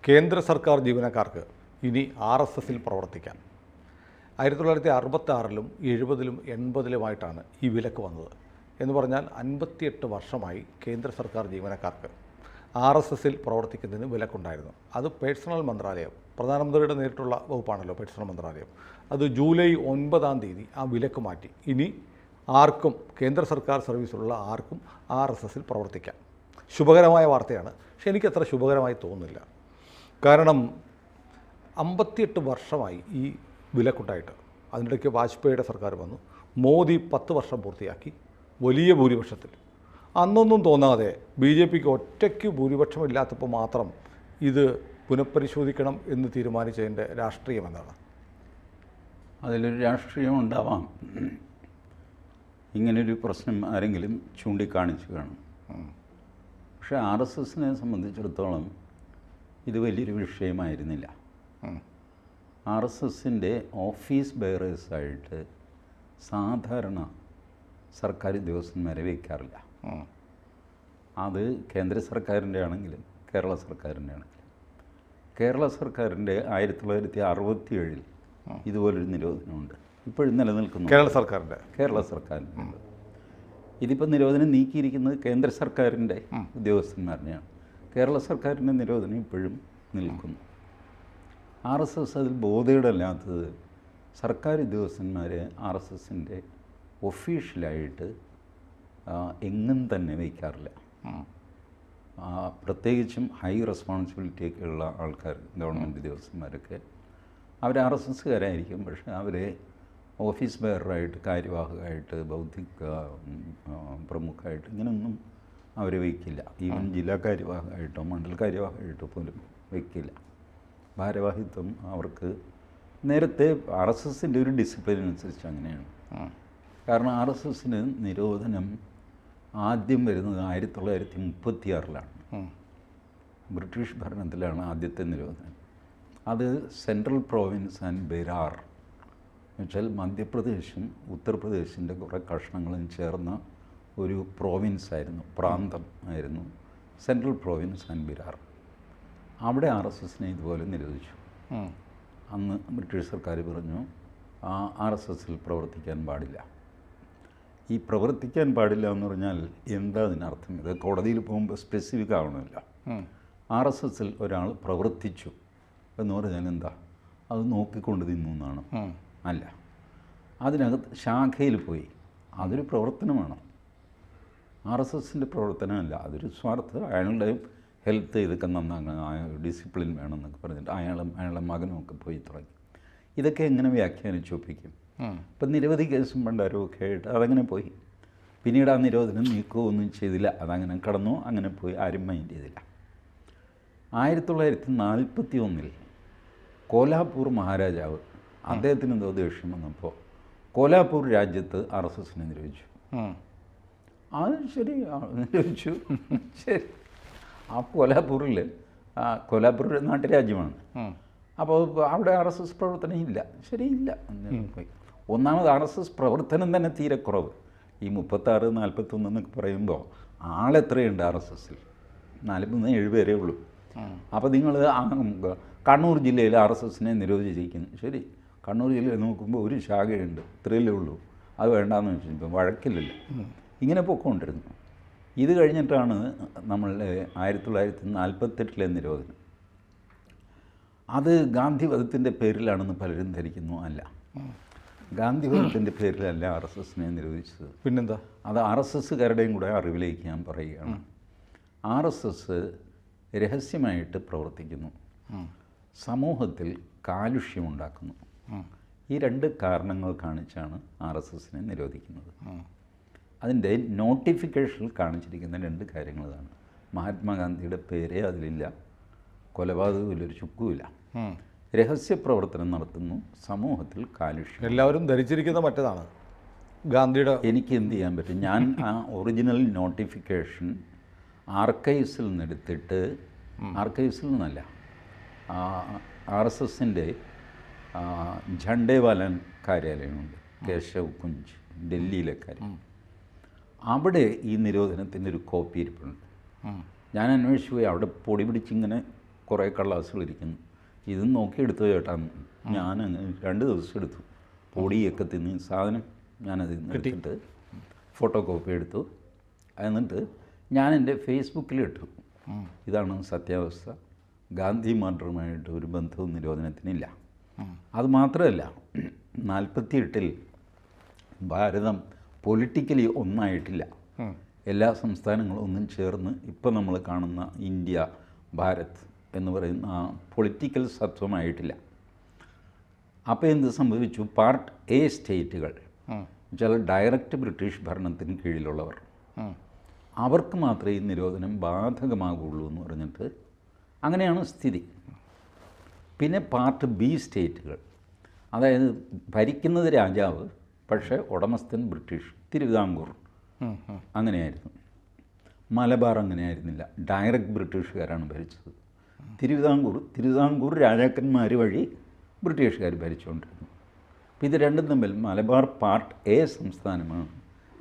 കേന്ദ്ര സർക്കാർ ജീവനക്കാർക്ക് ഇനി RSSൽ പ്രവർത്തിക്കാൻ 1966-ലും 70-ലും 80-ലുമായിട്ടാണ് ഈ വിലക്ക് വന്നത്. എന്ന് പറഞ്ഞാൽ 58 വർഷമായി കേന്ദ്ര സർക്കാർ ജീവനക്കാർക്ക് RSSൽ പ്രവർത്തിക്കുന്നതിന് വിലക്കുണ്ടായിരുന്നു. അത് പേഴ്സണൽ മന്ത്രാലയം, പ്രധാനമന്ത്രിയുടെ നേരിട്ടുള്ള വകുപ്പാണല്ലോ പേഴ്സണൽ മന്ത്രാലയം. അത് ജൂലൈ 9-ാം തീയതി ആ വിലക്ക് മാറ്റി. ഇനി ആർക്കും കേന്ദ്ര സർക്കാർ സർവീസിലുള്ള ആർക്കും RSSൽ പ്രവർത്തിക്കാം. ശുഭകരമായ വാർത്തയാണ്. പക്ഷെ എനിക്കത്ര ശുഭകരമായി തോന്നുന്നില്ല. കാരണം 58 വർഷമായി ഈ വിലക്കുണ്ടായിട്ട്. അതിനിടയ്ക്ക് വാജ്പേയിയുടെ സർക്കാർ വന്നു, മോദി 10 വർഷം പൂർത്തിയാക്കി വലിയ ഭൂരിപക്ഷത്തിൽ. അന്നൊന്നും തോന്നാതെ BJPക്ക് ഒറ്റയ്ക്ക് ഭൂരിപക്ഷമില്ലാത്തപ്പോൾ മാത്രം ഇത് പുനഃപരിശോധിക്കണം എന്ന് തീരുമാനിച്ചതിൻ്റെ രാഷ്ട്രീയം എന്താണ്? അതിലൊരു രാഷ്ട്രീയം ഉണ്ടാവാം. ഇങ്ങനൊരു പ്രശ്നം ആരെങ്കിലും ചൂണ്ടിക്കാണിച്ചു കാണും. പക്ഷേ RSSനെ സംബന്ധിച്ചിടത്തോളം ഇത് വലിയൊരു വിഷയമായിരുന്നില്ല. RSSൻ്റെ ഓഫീസ് ബെയറേഴ്സായിട്ട് സാധാരണ സർക്കാർ ഉദ്യോഗസ്ഥന്മാരെ വയ്ക്കാറില്ല. അത് കേന്ദ്ര സർക്കാരിൻ്റെ ആണെങ്കിലും കേരള സർക്കാരിൻ്റെ ആണെങ്കിലും. കേരള സർക്കാരിൻ്റെ 1967-ൽ ഇതുപോലൊരു നിരോധനമുണ്ട്. ഇപ്പോഴും നിലനിൽക്കുന്നു. കേരള സർക്കാരിൻ്റെ ഇതിപ്പോൾ നിരോധനം നീക്കിയിരിക്കുന്നത് കേന്ദ്ര സർക്കാരിൻ്റെ ഉദ്യോഗസ്ഥന്മാരുടെയാണ്. കേരള സർക്കാരിൻ്റെ നിരോധനം ഇപ്പോഴും നിൽക്കുന്നു. RSS അതിൽ ബോധേടല്ലാത്തത് സർക്കാർ ഉദ്യോഗസ്ഥന്മാരെ RSSൻ്റെ ഒഫീഷ്യലായിട്ട് എങ്ങും തന്നെ വയ്ക്കാറില്ല. പ്രത്യേകിച്ചും ഹൈ റെസ്പോൺസിബിലിറ്റിയൊക്കെ ഉള്ള ആൾക്കാർ, ഗവൺമെൻറ് ഉദ്യോഗസ്ഥന്മാരൊക്കെ അവർ RSSകാരായിരിക്കും. പക്ഷേ അവരെ ഓഫീസ് ബെയറായിട്ട്, കാര്യവാഹകമായിട്ട്, ബൗദ്ധിക പ്രമുഖമായിട്ട് ഇങ്ങനെയൊന്നും അവരെ വയ്ക്കില്ല. ഈവൻ ജില്ലാ കാര്യവാഹകമായിട്ടോ മണ്ഡല കാര്യവാഹകമായിട്ടോ പോലും വയ്ക്കില്ല. ഭാരവാഹിത്വം അവർക്ക് നേരത്തെ RSSൻ്റെ ഒരു ഡിസിപ്ലിൻ അനുസരിച്ച് അങ്ങനെയാണ്. കാരണം RSSന് നിരോധനം ആദ്യം വരുന്നത് 1936-ലാണ്. ബ്രിട്ടീഷ് ഭരണത്തിലാണ് ആദ്യത്തെ നിരോധനം. അത് സെൻട്രൽ പ്രോവിൻസ് ആൻഡ് ബെരാർ എന്നുവെച്ചാൽ മധ്യപ്രദേശും ഉത്തർപ്രദേശിൻ്റെ കുറേ കഷ്ണങ്ങളും ചേർന്ന ഒരു പ്രോവിൻസായിരുന്നു, പ്രാന്തം ആയിരുന്നു സെൻട്രൽ പ്രോവിൻസ് ആൻഡ് ബെരാർ. അവിടെ RSSനെ ഇതുപോലെ നിരോധിച്ചു. അന്ന് ബ്രിട്ടീഷ് സർക്കാർ പറഞ്ഞു RSSൽ പ്രവർത്തിക്കാൻ പാടില്ല. ഈ പ്രവർത്തിക്കാൻ പാടില്ല എന്ന് പറഞ്ഞാൽ എന്താ അതിനർത്ഥം? ഇത് കോടതിയിൽ പോകുമ്പോൾ സ്പെസിഫിക് ആവണമില്ല. RSSൽ ഒരാൾ പ്രവർത്തിച്ചു എന്ന് പറഞ്ഞാൽ എന്താ? അത് നോക്കിക്കൊണ്ട് തിന്നു എന്നാണ്? അല്ല. അതിനകത്ത് ശാഖയിൽ പോയി, അതൊരു പ്രവർത്തനമാണ്. RSSൻ്റെ പ്രവർത്തനമല്ല, അതൊരു സ്വാർത്ഥ. അയാളുടെ ഹെൽത്ത് ഇതൊക്കെ നന്നാകണം, ഡിസിപ്ലിൻ വേണമെന്നൊക്കെ പറഞ്ഞിട്ട് അയാളുടെ മകനും ഒക്കെ പോയി തുടങ്ങി. ഇതൊക്കെ എങ്ങനെ വ്യാഖ്യാനിച്ച് ഒപ്പിക്കും? ഇപ്പം നിരവധി കേസും പണ്ടാരമൊക്കെ ആയിട്ട് അതങ്ങനെ പോയി. പിന്നീട് ആ നിരോധനം നീക്കുകയൊന്നും ചെയ്തില്ല, അതങ്ങനെ കടന്നു, അങ്ങനെ പോയി, ആരും മൈൻഡ് ചെയ്തില്ല. 1941-ൽ കോലാപൂർ മഹാരാജാവ്, അദ്ദേഹത്തിന് എന്തോ ദേഷ്യം വന്നപ്പോൾ കോലാപൂർ രാജ്യത്ത് RSSനെ നിരോധിച്ചു. അത് ശരി, നിരോധിച്ചു, ശരി. ആ കോലാപൂർ നാട്ടുരാജ്യമാണ്. അപ്പോൾ അവിടെ RSS പ്രവർത്തനം ഇല്ല, ശരിയില്ല. ഒന്നാമത് RSS പ്രവർത്തനം തന്നെ തീരെ കുറവ്. ഈ 36, 41 എന്നൊക്കെ പറയുമ്പോൾ ആളെത്രയുണ്ട് RSSൽ? 47 പേരേ ഉള്ളൂ. അപ്പോൾ നിങ്ങൾ കണ്ണൂർ ജില്ലയിൽ RSSനെ നിരോധിച്ചിരിക്കുന്നു, ശരി. കണ്ണൂർ ജില്ലയിൽ നോക്കുമ്പോൾ ഒരു ശാഖയുണ്ട്, ഇത്രയല്ലേ ഉള്ളൂ. അത് വേണ്ടാന്ന് വെച്ചു, ഇപ്പം വഴക്കില്ലല്ലോ. ഇങ്ങനെ പൊക്കോണ്ടിരുന്നു. ഇത് കഴിഞ്ഞിട്ടാണ് നമ്മളുടെ 1948-ലെ നിരോധനം. അത് ഗാന്ധിവധത്തിൻ്റെ പേരിലാണെന്ന് പലരും ധരിക്കുന്നു. അല്ല, ഗാന്ധിവധത്തിൻ്റെ പേരിലല്ല RSSനെ നിരോധിച്ചത്. പിന്നെന്താ? അത് RSSകാരുടെയും കൂടെ അറിവിലേക്ക് ഞാൻ പറയുകയാണ്. RSS രഹസ്യമായിട്ട് പ്രവർത്തിക്കുന്നു, സമൂഹത്തിൽ കാലുഷ്യമുണ്ടാക്കുന്നു. ഈ 2 കാരണങ്ങൾ കാണിച്ചാണ് RSSനെ നിരോധിക്കുന്നത്. അതിൻ്റെ നോട്ടിഫിക്കേഷനിൽ കാണിച്ചിരിക്കുന്ന 2 കാര്യങ്ങളാണ്. മഹാത്മാഗാന്ധിയുടെ പേരേ അതിലില്ല, കൊലപാതകമില്ലൊരു ചുക്കുമില്ല. രഹസ്യപ്രവർത്തനം നടത്തുന്നു, സമൂഹത്തിൽ കാലുഷ്യം. എല്ലാവരും ധരിച്ചിരിക്കുന്ന മറ്റേതാണ് ഗാന്ധിയുടെ. എനിക്ക് എന്ത് ചെയ്യാൻ പറ്റും? ഞാൻ ആ ഒറിജിനൽ നോട്ടിഫിക്കേഷൻ ആർക്കൈവ്സിൽ നിന്നെടുത്തിട്ട്, ആർക്കൈവ്സിൽ നിന്നല്ല, RSSൻ്റെ ഝണ്ടേവാലൻ കാര്യാലയമുണ്ട്, കേശവ് കുഞ്ച്, ഡൽഹിയിലെ കാര്യം. അവിടെ ഈ നിരോധനത്തിൻ്റെ ഒരു കോപ്പി ഇരിപ്പുണ്ട്. ഞാൻ അന്വേഷിച്ചു പോയി, അവിടെ പൊടി പിടിച്ചിങ്ങനെ കുറേ കള്ളാസുകളിരിക്കുന്നു. ഇതും നോക്കിയെടുത്തു ചേട്ടാ. ഞാൻ 2 ദിവസം എടുത്തു. പൊടിയൊക്കെ തിന്ന് സാധനം ഞാനതിൽ നിന്ന് എടുത്തിട്ട് ഫോട്ടോ കോപ്പി എടുത്തു. എന്നിട്ട് ഞാൻ എൻ്റെ ഫേസ്ബുക്കിലിട്ടു, ഇതാണ് സത്യാവസ്ഥ, ഗാന്ധി മർഡറുമായിട്ട് ഒരു ബന്ധവും നിരോധനത്തിനില്ല. അതുമാത്രമല്ല, 48-ൽ ഭാരതം പൊളിറ്റിക്കലി ഒന്നായിട്ടില്ല. എല്ലാ സംസ്ഥാനങ്ങളും ഒന്നും ചേർന്ന് ഇപ്പോൾ നമ്മൾ കാണുന്ന ഇന്ത്യ, ഭാരത് എന്ന് പറയുന്ന ആ പൊളിറ്റിക്കൽ സത്വമായിട്ടില്ല. അപ്പോൾ എന്ത് സംഭവിച്ചു? പാർട്ട് എ സ്റ്റേറ്റുകൾ, ചില ഡയറക്റ്റ് ബ്രിട്ടീഷ് ഭരണത്തിന് കീഴിലുള്ളവർ, അവർക്ക് മാത്രമേ ഈ നിരോധനം ബാധകമാകുള്ളൂ എന്ന് പറഞ്ഞിട്ട് അങ്ങനെയാണ് സ്ഥിതി. പിന്നെ പാർട്ട് ബി സ്റ്റേറ്റുകൾ, അതായത് ഭരിക്കുന്നത് രാജാവ്, പക്ഷേ ഉടമസ്ഥൻ ബ്രിട്ടീഷ്. തിരുവിതാംകൂർ അങ്ങനെയായിരുന്നു. മലബാർ അങ്ങനെയായിരുന്നില്ല, ഡയറക്റ്റ് ബ്രിട്ടീഷുകാരാണ് ഭരിച്ചത്. തിരുവിതാംകൂർ രാജാക്കന്മാർ വഴി ബ്രിട്ടീഷുകാർ ഭരിച്ചുകൊണ്ടിരുന്നു. അപ്പോൾ ഇത് രണ്ടും തമ്മിൽ മലബാർ പാർട്ട് എ സംസ്ഥാനമാണ്,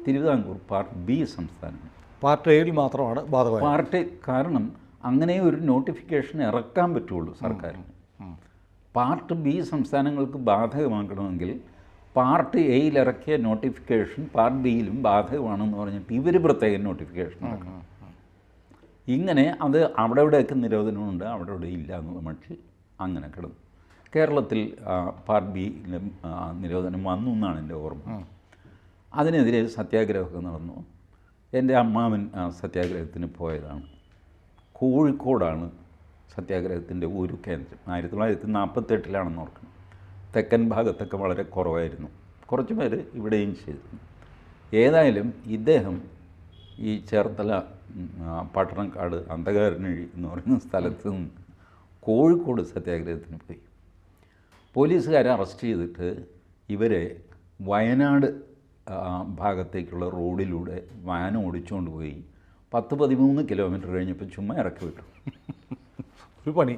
തിരുവിതാംകൂർ പാർട്ട് ബി സംസ്ഥാനമാണ്. പാർട്ട് എയിൽ മാത്രമാണ് ബാധകമായി. പാർട്ട് കാരണം അങ്ങനെ ഒരു നോട്ടിഫിക്കേഷൻ ഇറക്കാൻ പറ്റുള്ളൂ സർക്കാരിന്. പാർട്ട് ബി സംസ്ഥാനങ്ങൾക്ക് ബാധകമാക്കണമെങ്കിൽ പാർട്ട് എയിൽ ഇറക്കിയ നോട്ടിഫിക്കേഷൻ പാർട്ട് ബിയിലും ബാധകമാണെന്ന് പറഞ്ഞിട്ട് ഇവർ പ്രത്യേകം നോട്ടിഫിക്കേഷൻ ഇറക്കണം. ഇങ്ങനെ അത് അവിടെ ഇവിടെയൊക്കെ നിരോധനമുണ്ട്, അവിടെ ഇവിടെ ഇല്ല എന്നുള്ള മട്ടിൽ അങ്ങനെ കിടന്നു. കേരളത്തിൽ പാർട്ട് ബി നിരോധനം വന്നു എന്നാണ് എൻ്റെ ഓർമ്മ. അതിനെതിരെ സത്യാഗ്രഹമൊക്കെ നടന്നു. എൻ്റെ അമ്മാവൻ സത്യാഗ്രഹത്തിന് പോയതാണ്. കോഴിക്കോടാണ് സത്യാഗ്രഹത്തിൻ്റെ ഒരു കേന്ദ്രം. 1948 ഓർക്കണം. തെക്കൻ ഭാഗത്തൊക്കെ വളരെ കുറവായിരുന്നു, കുറച്ച് പേര് ഇവിടെയും ചെയ്തു. ഏതായാലും ഇദ്ദേഹം ഈ ചേർത്തല പട്ടണക്കാട് അന്ധകാരനഴി എന്ന് പറയുന്ന സ്ഥലത്ത് നിന്ന് കോഴിക്കോട് സത്യാഗ്രഹത്തിന് പോയി. പോലീസുകാരെ അറസ്റ്റ് ചെയ്തിട്ട് ഇവരെ വയനാട് ഭാഗത്തേക്കുള്ള റോഡിലൂടെ വാൻ ഓടിച്ചുകൊണ്ട് പോയി 10-13 കിലോമീറ്റർ കഴിഞ്ഞപ്പോൾ ചുമ്മാ ഇറക്കി വിട്ടു. ഒരു പണി.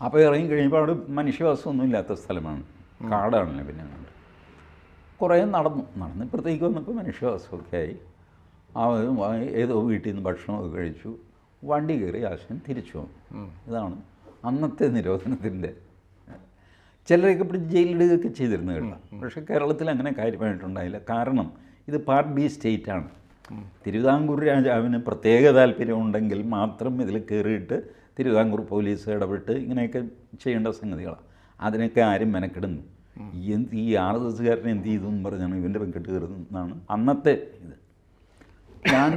അപ്പോൾ ഇറങ്ങി കഴിയുമ്പോൾ അവിടെ മനുഷ്യവാസമൊന്നും ഇല്ലാത്ത സ്ഥലമാണ്, കാടാണല്ലോ. പിന്നെ അങ്ങോട്ട് കുറേ നടന്ന് ഇപ്പുറത്തേക്ക് വന്നപ്പോൾ മനുഷ്യവാസമൊക്കെ ആയി. ഏതോ വീട്ടിൽ നിന്ന് ഭക്ഷണമൊക്കെ കഴിച്ചു, വണ്ടി കയറി ആശാൻ തിരിച്ചു വന്നു. ഇതാണ് അന്നത്തെ നിരോധനത്തിൻ്റെ. ചിലരൊക്കെ പിടിച്ച് ജയിലിടുകയൊക്കെ ചെയ്തിരുന്നു കേട്ടോ. പക്ഷേ കേരളത്തിൽ അങ്ങനെ കാര്യമായിട്ടുണ്ടായില്ല. കാരണം ഇത് പാർട്ട് ബി സ്റ്റേറ്റാണ്. തിരുവിതാംകൂർ രാജാവിന് പ്രത്യേക താല്പര്യമുണ്ടെങ്കിൽ മാത്രം ഇതിൽ കയറിയിട്ട് തിരുവിതാംകൂർ പോലീസ് ഇടപെട്ട് ഇങ്ങനെയൊക്കെ ചെയ്യേണ്ട സംഗതികളാണ്. അതിനൊക്കെ ആരും മെനക്കെടുന്നു. ഈ RSSകാരനെ എന്ത് ചെയ്തു എന്ന് പറഞ്ഞാണ് ഇവൻ്റെ വെങ്കട്ട് കയറുന്നതാണ് അന്നത്തെ ഇത്. ഞാൻ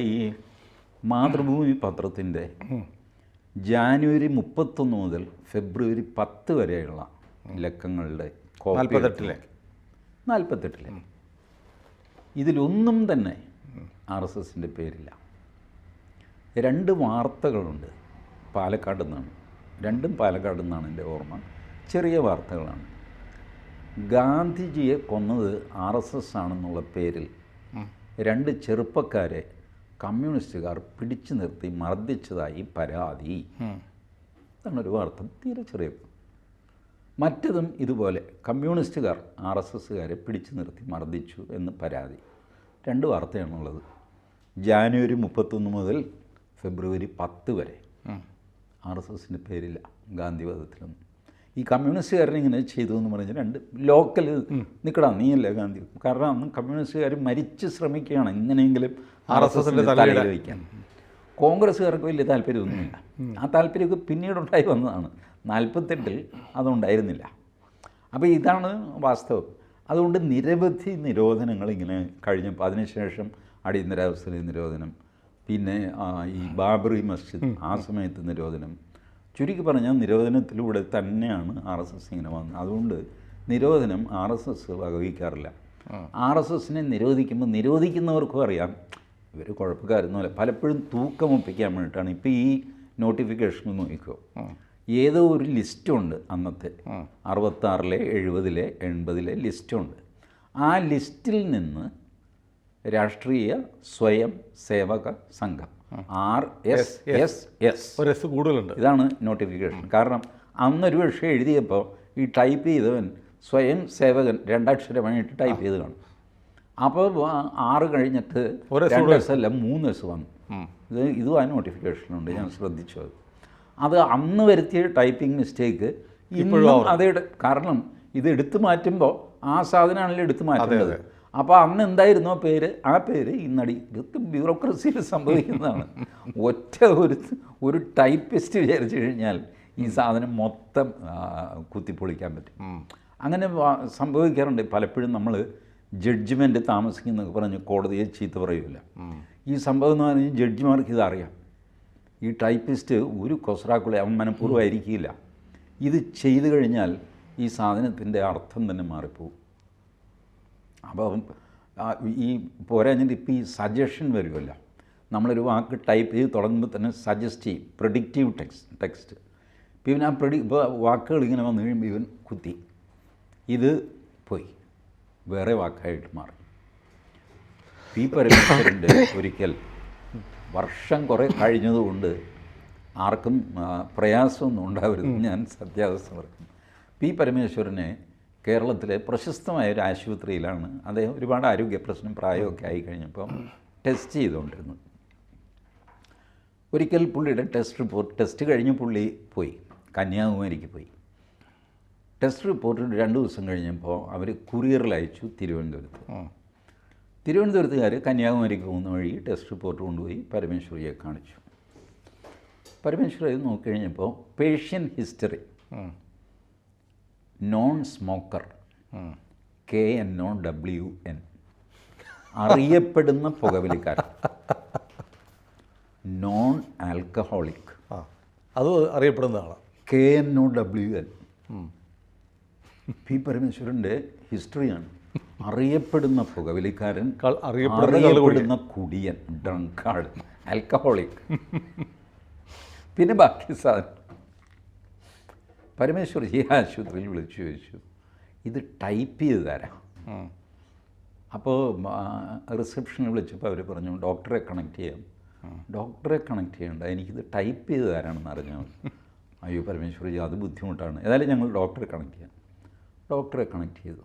ഈ മാതൃഭൂമി പത്രത്തിൻ്റെ ജാനുവരി 31 മുതൽ ഫെബ്രുവരി 10 വരെയുള്ള ലക്കങ്ങളുടെ 48 ഇതിലൊന്നും തന്നെ RSSൻ്റെ പേരില്ല. 2 വാർത്തകളുണ്ട് പാലക്കാട് നിന്നാണ്, രണ്ടും പാലക്കാട് നിന്നാണ് എൻ്റെ ഓർമ്മ. ചെറിയ വാർത്തകളാണ്. ഗാന്ധിജിയെ കൊന്നത് RSS ആണെന്നുള്ള പേരിൽ 2 ചെറുപ്പക്കാരെ കമ്മ്യൂണിസ്റ്റുകാർ പിടിച്ചു നിർത്തി മർദ്ദിച്ചതായി പരാതി. അതാണൊരു വാർത്ത, തീരെ ചെറിയ. മറ്റതും ഇതുപോലെ കമ്മ്യൂണിസ്റ്റുകാർ RSSകാരെ പിടിച്ചു നിർത്തി മർദ്ദിച്ചു എന്ന് പരാതി. 2 വാർത്തയാണുള്ളത്. ജാനുവരി 31 മുതൽ ഫെബ്രുവരി 10 വരെ RSSൻ്റെ പേരില്ല ഗാന്ധിവധത്തിലൊന്നും. ഈ കമ്മ്യൂണിസ്റ്റുകാരനെ ഇങ്ങനെ ചെയ്തു എന്ന് പറഞ്ഞ് 2 ലോക്കൽ നിൽക്കടാ നീയല്ലേ ഗാന്ധി. കാരണം അന്ന് കമ്മ്യൂണിസ്റ്റുകാർ മരിച്ച് ശ്രമിക്കുകയാണ് എങ്ങനെയെങ്കിലും RSSൻ്റെ തലയിൽ വയ്ക്കാൻ. കോൺഗ്രസ്സുകാർക്ക് വലിയ താല്പര്യമൊന്നുമില്ല. ആ താല്പര്യമൊക്കെ പിന്നീടുണ്ടായി വന്നതാണ്. 48-ൽ അതുണ്ടായിരുന്നില്ല. അപ്പോൾ ഇതാണ് വാസ്തവം. അതുകൊണ്ട് നിരവധി നിരോധനങ്ങൾ ഇങ്ങനെ കഴിഞ്ഞപ്പോൾ അതിനുശേഷം അടിയന്തരാവസ്ഥയിലെ നിരോധനം, പിന്നെ ഈ ബാബറി മസ്ജിദ് ആ സമയത്ത് നിരോധനം. ചുരുക്കി പറഞ്ഞാൽ നിരോധനത്തിലൂടെ തന്നെയാണ് RSS ഇങ്ങനെ വന്നത്. അതുകൊണ്ട് നിരോധനം RSS വകവയ്ക്കാറില്ല. RSSനെ നിരോധിക്കുമ്പോൾ നിരോധിക്കുന്നവർക്കും അറിയാം ഇവർ കുഴപ്പക്കാരൊന്നുമല്ല. പലപ്പോഴും തൂക്കമൊപ്പിക്കാൻ വേണ്ടിയിട്ടാണ്. ഇപ്പോൾ ഈ നോട്ടിഫിക്കേഷൻ നോക്കിക്കോ, ഏതോ ഒരു ലിസ്റ്റുണ്ട് അന്നത്തെ 66-ലെ 70-ലെ 80-ലെ ലിസ്റ്റുണ്ട്. ആ ലിസ്റ്റിൽ നിന്ന് രാഷ്ട്രീയ സ്വയം സേവക സംഘം RSS കൂടുതലുണ്ട്. ഇതാണ് നോട്ടിഫിക്കേഷൻ. കാരണം അന്നൊരു പക്ഷേ എഴുതിയപ്പോൾ ഈ ടൈപ്പ് ചെയ്തവൻ സ്വയം സേവകൻ 2 അക്ഷരമായിട്ട് ടൈപ്പ് ചെയ്ത് കാണും. അപ്പോൾ 6 കഴിഞ്ഞിട്ട് 2S അല്ല 3S വന്നു. ഇതും ആ നോട്ടിഫിക്കേഷനുണ്ട്, ഞാൻ ശ്രദ്ധിച്ചു അത് അന്ന് വരുത്തിയ ടൈപ്പിംഗ് മിസ്റ്റേക്ക് ഇപ്പോഴും അതേ. കാരണം ഇത് എടുത്തു മാറ്റുമ്പോൾ ആ സാധനമാണല്ലോ എടുത്തു മാറ്റുന്നത്. അപ്പോൾ അന്ന് എന്തായിരുന്നോ പേര്, ആ പേര് ഇന്നടി. ഇതൊക്കെ ബ്യൂറോക്രസിയിൽ സംഭവിക്കുന്നതാണ്. ഒറ്റ ഒരു ടൈപ്പിസ്റ്റ് വിചാരിച്ചു കഴിഞ്ഞാൽ ഈ സാധനം മൊത്തം കുത്തിപ്പൊളിക്കാൻ പറ്റും. അങ്ങനെ സംഭവിക്കാറുണ്ട്. പലപ്പോഴും നമ്മൾ ജഡ്ജ്മെൻറ്റ് താമസിക്കുന്നൊക്കെ പറഞ്ഞ് കോടതിയെ ചീത്ത പറയില്ല. ഈ സംഭവം എന്ന് പറഞ്ഞാൽ ജഡ്ജിമാർക്ക് ഇതറിയാം. ഈ ടൈപ്പിസ്റ്റ് ഒരു കൊസ്രാക്കുളെ അവൻ മനഃപൂർവ്വമായിരിക്കില്ല. ഇത് ചെയ്തു കഴിഞ്ഞാൽ ഈ സാധനത്തിൻ്റെ അർത്ഥം തന്നെ മാറിപ്പോവും. അപ്പം ഈ പോരാഞ്ഞിട്ട് ഇപ്പോൾ ഈ സജഷൻ വരുമല്ലോ, നമ്മളൊരു വാക്ക് ടൈപ്പ് ചെയ്ത് തുടങ്ങുമ്പോൾ തന്നെ സജസ്റ്റ് ചെയ്യും, പ്രെഡിക്റ്റീവ് ടെക്സ്റ്റ്. പിന്നെ ആ വാക്കുകൾ ഇങ്ങനെ വന്നു കഴിയുമ്പോൾ ഇവൻ കുത്തി, ഇത് പോയി വേറെ വാക്കായിട്ട് മാറി. പി പരമേശ്വരൻ്റെ ഒരിക്കൽ വർഷം കുറേ കഴിഞ്ഞതുകൊണ്ട് ആർക്കും പ്രയാസമൊന്നും ഉണ്ടാവരുത്, ഞാൻ സത്യാവസ്ഥ പറയും. പി പരമേശ്വരനെ കേരളത്തിലെ പ്രശസ്തമായ ഒരു ആശുപത്രിയിലാണ് അദ്ദേഹം ഒരുപാട് ആരോഗ്യ പ്രശ്നം പ്രായമൊക്കെ ആയി കഴിഞ്ഞപ്പോൾ ടെസ്റ്റ് ചെയ്തുകൊണ്ടിരുന്നത്. ഒരിക്കൽ പുള്ളിയുടെ ടെസ്റ്റ് കഴിഞ്ഞ് പുള്ളി പോയി, കന്യാകുമാരിക്ക് പോയി. ടെസ്റ്റ് റിപ്പോർട്ട് 2 ദിവസം കഴിഞ്ഞപ്പോൾ അവർ കുറിയറിൽ അയച്ചു തിരുവനന്തപുരത്തുകാർ കന്യാകുമാരിക്ക് പോകുന്ന വഴി ടെസ്റ്റ് റിപ്പോർട്ട് കൊണ്ടുപോയി പരമേശ്വരിയെ കാണിച്ചു. പരമേശ്വരി നോക്കിക്കഴിഞ്ഞപ്പോൾ patient history, non smoker, KNOWN, അറിയപ്പെടുന്ന പുകവലിക്കാരൻ, നോൺ ആൽക്കഹോളിക്, അത് അറിയപ്പെടുന്നതാണ്, KNOWN. പി. ഹിസ്റ്ററിയാണ്. അറിയപ്പെടുന്ന പുകവലിക്കാരൻ, അറിയപ്പെടുന്ന കുടിയൻ, ഡ്രങ്കാർഡ്, ആൽക്കഹോളിക്. പിന്നെ ബാക്കി സാധനം. പരമേശ്വർ ഈ ആശുപത്രിയിൽ വിളിച്ചു ചോദിച്ചു, ഇത് ടൈപ്പ് ചെയ്ത് തരാം. അപ്പോൾ റിസപ്ഷനിൽ വിളിച്ചപ്പോൾ അവർ പറഞ്ഞു ഡോക്ടറെ കണക്ട് ചെയ്യാം. ഡോക്ടറെ കണക്ട് ചെയ്യണ്ട, എനിക്കിത് ടൈപ്പ് ചെയ്ത് തരാണെന്ന് അറിഞ്ഞാൽ. അയ്യോ പരമേശ്വരി, അത് ബുദ്ധിമുട്ടാണ്. ഏതായാലും ഞങ്ങൾ ഡോക്ടറെ കണക്ട് ചെയ്യാം. ഡോക്ടറെ കണക്ട് ചെയ്തു.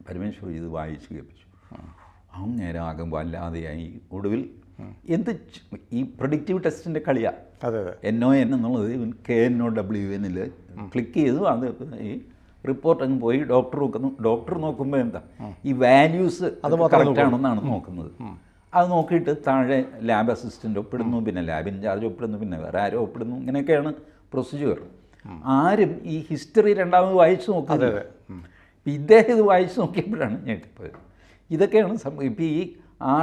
പരമേശ്വരി ഇത് വായിച്ച് കേൾപ്പിച്ചു. അങ്ങനെ ആകും വല്ലാതെയായി. ഒടുവിൽ ഈ പ്രൊഡിക്റ്റീവ് ടെസ്റ്റിൻ്റെ കളിയാണ്. NON എന്നുള്ളത് KNOWN ക്ലിക്ക് ചെയ്തു. അത് ഈ റിപ്പോർട്ട് അങ്ങ് പോയി ഡോക്ടർ നോക്കുന്നു. ഡോക്ടർ നോക്കുമ്പോൾ എന്താ, ഈ വാല്യൂസ് അത് കറക്റ്റാണെന്നാണ് നോക്കുന്നത്. അത് നോക്കിയിട്ട് താഴെ ലാബ് അസിസ്റ്റൻ്റ് ഒപ്പിടുന്നു, പിന്നെ ലാബ് ഇൻചാർജ് ഒപ്പിടുന്നു, പിന്നെ വേറെ ആരും ഒപ്പിടുന്നു. ഇങ്ങനെയൊക്കെയാണ് പ്രൊസീജിയർ. ആരും ഈ ഹിസ്റ്ററി രണ്ടാമത് വായിച്ചു നോക്കുന്നത്. ഇദ്ദേഹം ഇത് വായിച്ചു നോക്കിയപ്പോഴാണ് ഞെട്ടിപ്പോയത്. ഇതൊക്കെയാണ് സംഭവം. ഇപ്പോൾ ഈ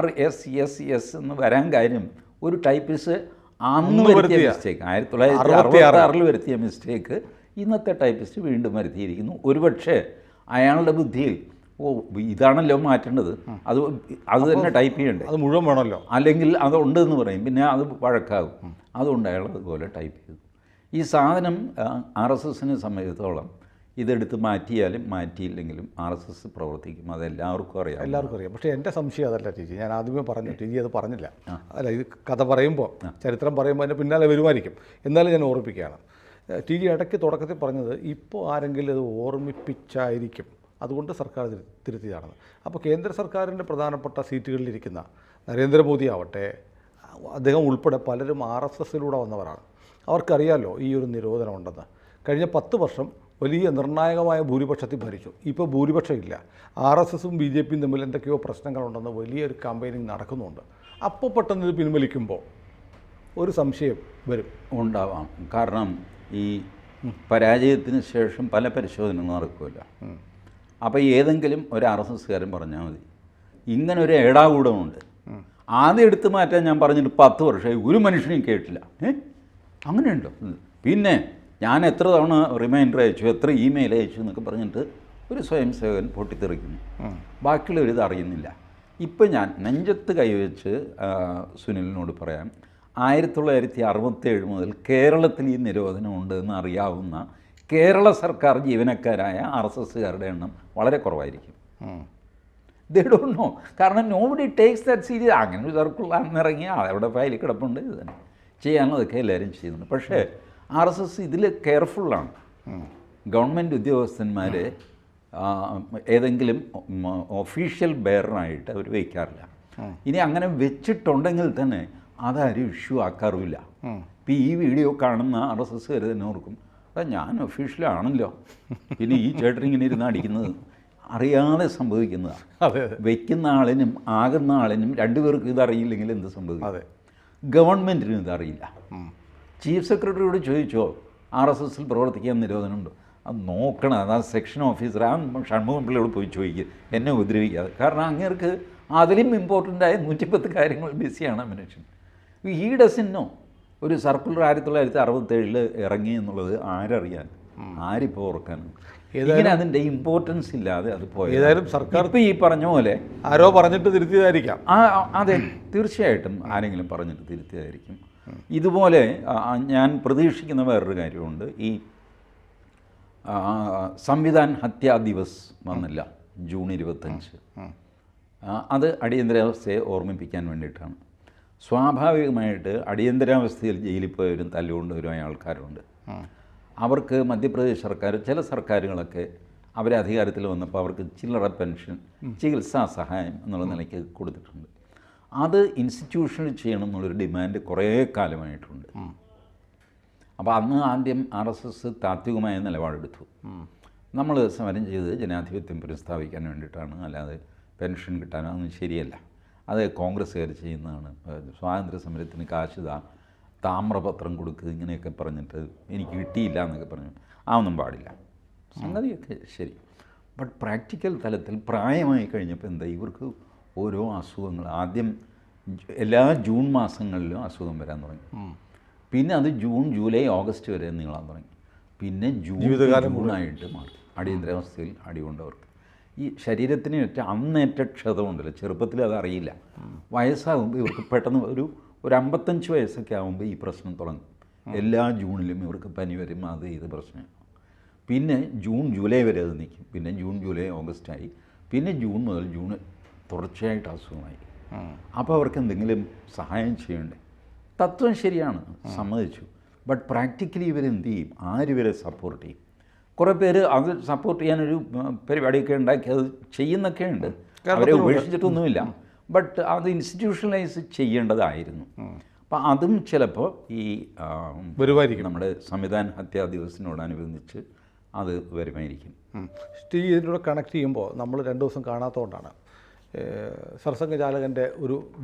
RSSS എന്ന് വരാൻ കാര്യം ഒരു ടൈപ്പിസ്റ്റ് അന്ന് വരുത്തിയ മിസ്റ്റേക്ക്, 1966 വരുത്തിയ മിസ്റ്റേക്ക് ഇന്നത്തെ ടൈപ്പിസ്റ്റ് വീണ്ടും വരുത്തിയിരിക്കുന്നു. ഒരുപക്ഷെ അയാളുടെ ബുദ്ധിയിൽ ഇതാണല്ലോ മാറ്റേണ്ടത്, അത് തന്നെ ടൈപ്പ് ചെയ്യണ്ടേ, അത് മുഴുവൻ വേണമല്ലോ, അല്ലെങ്കിൽ അതുണ്ടെന്ന് പറയും, പിന്നെ അത് വഴക്കാകും. അതുകൊണ്ട് അയാൾ അതുപോലെ ടൈപ്പ് ചെയ്തു. ഈ സാധനം RSSനെ സംബന്ധിച്ചിടത്തോളം ഇതെടുത്ത് മാറ്റിയാലും മാറ്റിയില്ലെങ്കിലും RSS പ്രവർത്തിക്കും. അതെല്ലാവർക്കും അറിയാം. പക്ഷേ എൻ്റെ സംശയം അതല്ല ടീച്ചി. ഞാൻ ആദ്യമേ പറഞ്ഞു, ടീച്ചി അത് പറഞ്ഞില്ല. അല്ല, ഇത് കഥ പറയുമ്പോൾ, ചരിത്രം പറയുമ്പോൾ അതിൻ്റെ പിന്നാലെ വരുമായിരിക്കും. എന്നാലും ഞാൻ ഓർമ്മിപ്പിക്കുകയാണ്. ടീച്ചി ഇടയ്ക്ക് തുടക്കത്തിൽ പറഞ്ഞത് ഇപ്പോൾ ആരെങ്കിലും അത് ഓർമ്മിപ്പിച്ചായിരിക്കും, അതുകൊണ്ട് സർക്കാർ തിരുത്തിയതാണെന്ന്. അപ്പോൾ കേന്ദ്ര സർക്കാരിൻ്റെ പ്രധാനപ്പെട്ട സീറ്റുകളിലിരിക്കുന്ന നരേന്ദ്രമോദി ആവട്ടെ, അദ്ദേഹം ഉൾപ്പെടെ പലരും RSSലൂടെ വന്നവരാണ്. അവർക്കറിയാമല്ലോ ഈ ഒരു നിരോധനം ഉണ്ടെന്ന്. കഴിഞ്ഞ 10 വർഷം വലിയ നിർണായകമായ ഭൂരിപക്ഷത്തിൽ ഭരിച്ചു. ഇപ്പോൾ ഭൂരിപക്ഷം ഇല്ല. RSSും BJPയും തമ്മിൽ എന്തൊക്കെയോ പ്രശ്നങ്ങളുണ്ടെന്ന് വലിയൊരു കമ്പയിനിങ് നടക്കുന്നുണ്ട്. അപ്പോൾ പെട്ടെന്ന് ഇത് പിൻവലിക്കുമ്പോൾ ഒരു സംശയം ഉണ്ടാവാം. കാരണം ഈ പരാജയത്തിന് ശേഷം പല പരിശോധന നടക്കുമല്ലോ. അപ്പോൾ ഏതെങ്കിലും ഒരു RSSകാരൻ പറഞ്ഞാൽ മതി, ഇങ്ങനെ ഒരു ഏടാകൂടമുണ്ട്, ആദ്യം എടുത്തു മാറ്റാൻ ഞാൻ പറഞ്ഞിട്ട് 10 വർഷമായി ഒരു മനുഷ്യനെയും കേട്ടില്ല. അങ്ങനെയുണ്ടോ? പിന്നെ ഞാൻ എത്ര തവണ റിമൈൻഡർ അയച്ചു, എത്ര ഇമെയിൽ അയച്ചു എന്നൊക്കെ പറഞ്ഞിട്ട് ഒരു സ്വയം സേവകൻ പൊട്ടിത്തെറിക്കുന്നു. ബാക്കിയുള്ളവരിത് അറിയുന്നില്ല. ഇപ്പം ഞാൻ നെഞ്ചത്ത് കൈവച്ച് സുനിലിനോട് പറയാം, 1967 മുതൽ കേരളത്തിൽ ഈ നിരോധനം ഉണ്ടെന്ന് അറിയാവുന്ന കേരള സർക്കാർ ജീവനക്കാരായ RSSകാരുടെ എണ്ണം വളരെ കുറവായിരിക്കും. They don't know. കാരണം നോബഡി ടേക്സ് ദാറ്റ് സീരിയസ്. അങ്ങനെ ഒരു സർക്കിൾ ഇറങ്ങി അവിടെ ഫയലിൽ കിടപ്പുണ്ട്, ഇത് തന്നെ ചെയ്യാനുള്ളതൊക്കെ എല്ലാവരും ചെയ്യുന്നുണ്ട്. പക്ഷേ RSS ഇതിൽ കെയർഫുള്ളാണ്. ഗവൺമെൻറ് ഉദ്യോഗസ്ഥന്മാർ ഏതെങ്കിലും ഒഫീഷ്യൽ ബെയറായിട്ട് അവർ വയ്ക്കാറില്ല. ഇനി അങ്ങനെ വെച്ചിട്ടുണ്ടെങ്കിൽ തന്നെ അതാരും ഇഷ്യൂ ആക്കാറുമില്ല. ഇപ്പം ഈ വീഡിയോ കാണുന്ന RSSകാർ തന്നെ ഓർക്കും, ഞാൻ ഒഫീഷ്യലാണല്ലോ, പിന്നെ ഈ ചേട്ടൻ ഇങ്ങനെ ഇരുന്ന് അടിക്കുന്നത് അറിയാതെ സംഭവിക്കുന്നതാണ്. അതെ, വയ്ക്കുന്ന ആളിനും ആകുന്ന ആളിനും രണ്ടുപേർക്കും ഇതറിയില്ലെങ്കിൽ എന്ത് സംഭവിക്കും? അതെ, ഗവൺമെൻറ്റിനും ഇതറിയില്ല. ചീഫ് സെക്രട്ടറിയോട് ചോദിച്ചോ RSSൽ പ്രവർത്തിക്കാൻ നിരോധനമുണ്ടോ? അത് നോക്കണം, അത് ആ സെക്ഷൻ ഓഫീസർ ആ ഷൺമുഖം പിള്ളയോട് പോയി ചോദിക്കുക, എന്നെ ഉപദ്രവിക്കാതെ. കാരണം അങ്ങേർക്ക് അതിലും ഇമ്പോർട്ടൻ്റായ 110 കാര്യങ്ങൾ ബിസിയാണ് മനുഷ്യൻ. ഈ ഡസിനോ ഒരു സർക്കുലർ 1967 ഇറങ്ങി എന്നുള്ളത് ആരറിയാൻ, ആരിപ്പോൾ ഓർക്കാൻ? ഇങ്ങനെ അതിൻ്റെ ഇമ്പോർട്ടൻസ് ഇല്ലാതെ അത് പോയത്. ഏതായാലും സർക്കാർ ഇപ്പോൾ ഈ പറഞ്ഞ പോലെ ആരോ പറഞ്ഞിട്ട് തിരുത്തിയതായിരിക്കാം. അതെ, തീർച്ചയായിട്ടും ആരെങ്കിലും പറഞ്ഞിട്ട് തിരുത്തിയതായിരിക്കും. ഇതുപോലെ ഞാൻ പ്രതീക്ഷിക്കുന്ന വേറൊരു കാര്യമുണ്ട്. ഈ സംവിധാൻ ഹത്യാ ദിവസ് വന്നില്ല, ജൂൺ 25. അത് അടിയന്തരാവസ്ഥയെ ഓർമ്മിപ്പിക്കാൻ വേണ്ടിയിട്ടാണ്. സ്വാഭാവികമായിട്ട് അടിയന്തരാവസ്ഥയിൽ ജയിലിൽ പോയവരും തല്ലുകൊണ്ടുവരുമായ ആൾക്കാരുണ്ട്. അവർക്ക് മധ്യപ്രദേശ് സർക്കാർ, ചില സർക്കാരുകളൊക്കെ അവരെ അധികാരത്തിൽ വന്നപ്പോൾ അവർക്ക് ചില്ലറ പെൻഷൻ, ചികിത്സാ സഹായം എന്നുള്ള നിലയ്ക്ക് കൊടുത്തിട്ടുണ്ട്. അത് ഇൻസ്റ്റിറ്റ്യൂഷനിൽ ചെയ്യണം എന്നുള്ളൊരു ഡിമാൻഡ് കുറേ കാലമായിട്ടുണ്ട്. അപ്പോൾ അന്ന് ആദ്യം RSS താത്വികമായ നിലപാടെടുത്തു. നമ്മൾ സമരം ചെയ്ത് ജനാധിപത്യം പുനഃസ്ഥാപിക്കാൻ വേണ്ടിയിട്ടാണ്, അല്ലാതെ പെൻഷൻ കിട്ടാനോ അതൊന്നും ശരിയല്ല. അത് കോൺഗ്രസ്സുകാർ ചെയ്യുന്നതാണ്. സ്വാതന്ത്ര്യ സമരത്തിന് കാശ് താമ്രപത്രം കൊടുക്കുക ഇങ്ങനെയൊക്കെ പറഞ്ഞിട്ട് എനിക്ക് കിട്ടിയില്ല എന്നൊക്കെ പറഞ്ഞു, അതൊന്നും പാടില്ല. സംഗതിയൊക്കെ ശരി. ബട്ട് പ്രാക്ടിക്കൽ തലത്തിൽ പ്രായമായി കഴിഞ്ഞപ്പോൾ എന്താ, ഇവർക്ക് ഓരോ അസുഖങ്ങൾ ആദ്യം എല്ലാ ജൂൺ മാസങ്ങളിലും അസുഖം വരാൻ തുടങ്ങി. പിന്നെ അത് ജൂൺ, ജൂലൈ, ഓഗസ്റ്റ് വരെ നീളാൻ തുടങ്ങി. പിന്നെ ജൂണായിട്ട് മാറി. അടിയന്തരാവസ്ഥയിൽ അടികൊണ്ടവർക്ക് ഈ ശരീരത്തിന് അന്നേറ്റ ക്ഷതമുണ്ടല്ലോ, ചെറുപ്പത്തിൽ അതറിയില്ല. വയസ്സാകുമ്പോൾ ഇവർക്ക് പെട്ടെന്ന് ഒരു 55 വയസ്സൊക്കെ ആകുമ്പോൾ ഈ പ്രശ്നം തുടങ്ങും. എല്ലാ ജൂണിലും ഇവർക്ക് പനി വരും, അത് ഇത് പ്രശ്നം. പിന്നെ ജൂൺ, ജൂലൈ വരെ അത് നിൽക്കും. പിന്നെ ജൂൺ, ജൂലൈ, ഓഗസ്റ്റായി. പിന്നെ ജൂൺ മുതൽ ജൂൺ തുടർച്ചയായിട്ട് അസുഖമായി. അപ്പോൾ അവർക്ക് എന്തെങ്കിലും സഹായം ചെയ്യണ്ടേ? തത്വം ശരിയാണ്, സമ്മതിച്ചു. ബട്ട് പ്രാക്ടിക്കലി ഇവരെന്ത് ചെയ്യും? ആരിവരെ സപ്പോർട്ട് ചെയ്യും? കുറേ പേര് അത് സപ്പോർട്ട് ചെയ്യാനൊരു പരിപാടിയൊക്കെ ഉണ്ടാക്കി അത് ചെയ്യുന്നൊക്കെ ഉണ്ട്, അവരെ ഉപേക്ഷിച്ചിട്ടൊന്നുമില്ല. ബട്ട് അത് ഇൻസ്റ്റിറ്റ്യൂഷണലൈസ് ചെയ്യേണ്ടതായിരുന്നു. അപ്പം അതും ചിലപ്പോൾ ഈ വരുമായിരിക്കും, നമ്മുടെ സംവിധാൻ ഹത്യാ ദിവസത്തിനോടനുബന്ധിച്ച് അത് വരുമായിരിക്കും. ഇതിലൂടെ കണക്ട് ചെയ്യുമ്പോൾ നമ്മൾ 2 ദിവസം കാണാത്തതുകൊണ്ടാണ് സർസംഘചാലകൻ്റെ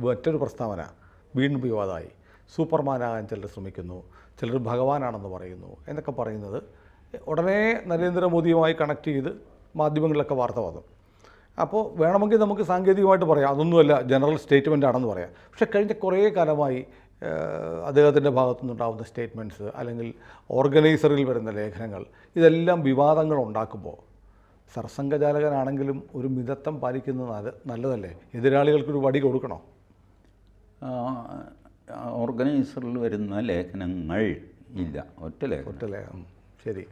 മറ്റൊരു പ്രസ്താവന വീണ്ടും വിവാദമായി. സൂപ്പർമാനാകാൻ ചിലർ ശ്രമിക്കുന്നു, ചിലർ ഭഗവാനാണെന്ന് പറയുന്നു എന്നൊക്കെ പറയുന്നത് ഉടനെ നരേന്ദ്രമോദിയുമായി കണക്ട് ചെയ്ത് മാധ്യമങ്ങളിലൊക്കെ വാർത്ത വന്നു. അപ്പോൾ വേണമെങ്കിൽ നമുക്ക് സാങ്കേതികമായിട്ട് പറയാം അതൊന്നുമല്ല, ജനറൽ സ്റ്റേറ്റ്മെൻ്റ് ആണെന്ന് പറയാം. പക്ഷേ കഴിഞ്ഞ കുറേ കാലമായി അദ്ദേഹത്തിൻ്റെ ഭാഗത്തുനിന്നുണ്ടാകുന്ന സ്റ്റേറ്റ്മെൻറ്റ്സ് അല്ലെങ്കിൽ ഓർഗനൈസറിൽ വരുന്ന ലേഖനങ്ങൾ ഇതെല്ലാം വിവാദങ്ങൾ ഉണ്ടാക്കുമ്പോൾ സർസംഘചാലകനാണെങ്കിലും ഒരു മിതത്വം പാലിക്കുന്നത് നല്ലതല്ലേ? എതിരാളികൾക്കൊരു വടി കൊടുക്കണോ? ഓർഗനൈസറിൽ വരുന്ന ലേഖനങ്ങൾ ഇല്ല, ഒറ്റ ലേഖനം. ശരി,